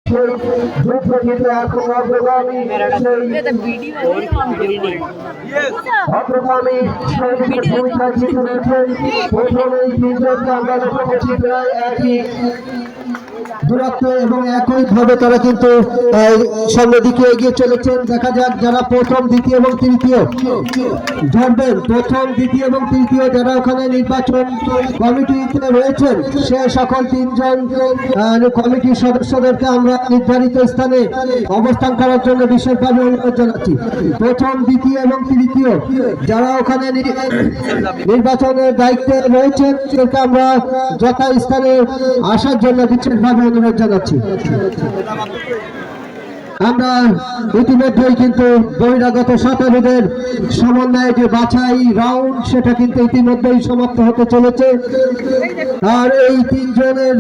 সেই যুদ্ধ কিন্তু এখন অগ্রগামী অগ্রগামী সৈনিকের ভূমিকায় জিতে রয়েছেন। প্রথমেই তিনজনকে আমরা লক্ষ্য করছি প্রায় একই দূরত্ব এবং একইভাবে তারা কিন্তু সামনের দিকে এগিয়ে চলেছেন। দেখা যাক যারা প্রথম দ্বিতীয় এবং তৃতীয় ধরবেন, প্রথম দ্বিতীয় এবং তৃতীয় যারা ওখানে নির্বাচন কমিটিতে রয়েছেন সে সকল তিনজন কমিটির সদস্যদেরকে আমরা নির্ধারিত স্থানে অবস্থান করার জন্য বিশেষভাবে অনুরোধ জানাচ্ছি। প্রথম দ্বিতীয় এবং তৃতীয় যারা ওখানে নির্বাচনের দায়িত্বে রয়েছেন সেটা আমরা যথাস্থানে আসার জন্য বিশেষভাবে অনুরোধ জানাচ্ছি। আমরা ইতিমধ্যেই কিন্তু বহিরাগত সাঁতারুদের সমন্বয়ে যে বাছাই রাউন্ড সেটা কিন্তু ইতিমধ্যেই সমাপ্ত হতে চলেছে। আর এই তিনজনের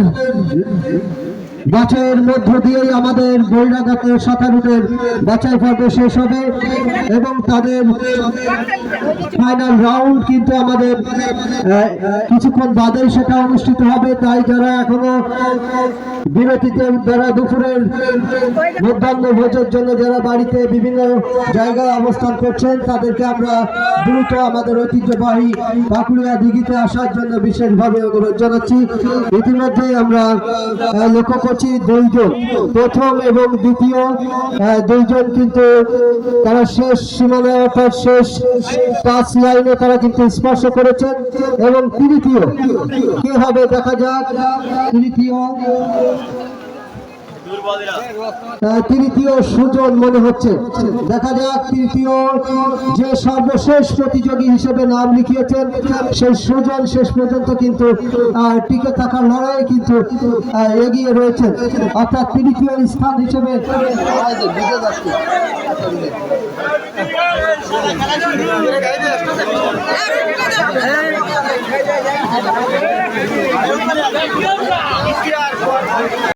বাছাইয়ের মধ্য দিয়েই আমাদের বহিরাগত সাঁতারুদের বাছাই পর্ব শেষ হবে এবং তাদের ফাইনাল রাউন্ড কিন্তু আমাদের কিছুক্ষণ বাদেই সেটা অনুষ্ঠিত হবে। তাই যারা এখনো বিরতিতে যারা দুপুরের মধ্যাহ্ন ভোজের জন্য যারা বাড়িতে বিভিন্ন জায়গায় অবস্থান করছেন তাদেরকে আমরা দ্রুত আমাদের ঐতিহ্যবাহী পাকুড়িয়া দিঘিতে আসার জন্য বিশেষভাবে অনুরোধ জানাচ্ছি। ইতিমধ্যে আমরা লক্ষ্য করছি দুইজন প্রথম এবং দ্বিতীয় দুইজন কিন্তু তারা শেষ সীমানা অর্থাৎ শেষ টাচ লাইনে তারা কিন্তু স্পর্শ করেছেন এবং তৃতীয় কে হবে দেখা যাক। তৃতীয় সুজন মনে হচ্ছে, দেখা যাক তৃতীয় যে সর্বশেষ প্রতিযোগী হিসেবে নাম লিখিয়েছেন সেই সুজন শেষ পর্যন্ত কিন্তু টিকে থাকার লড়াইয়ে কিন্তু এগিয়ে রয়েছেন, অর্থাৎ তৃতীয় স্থান হিসেবে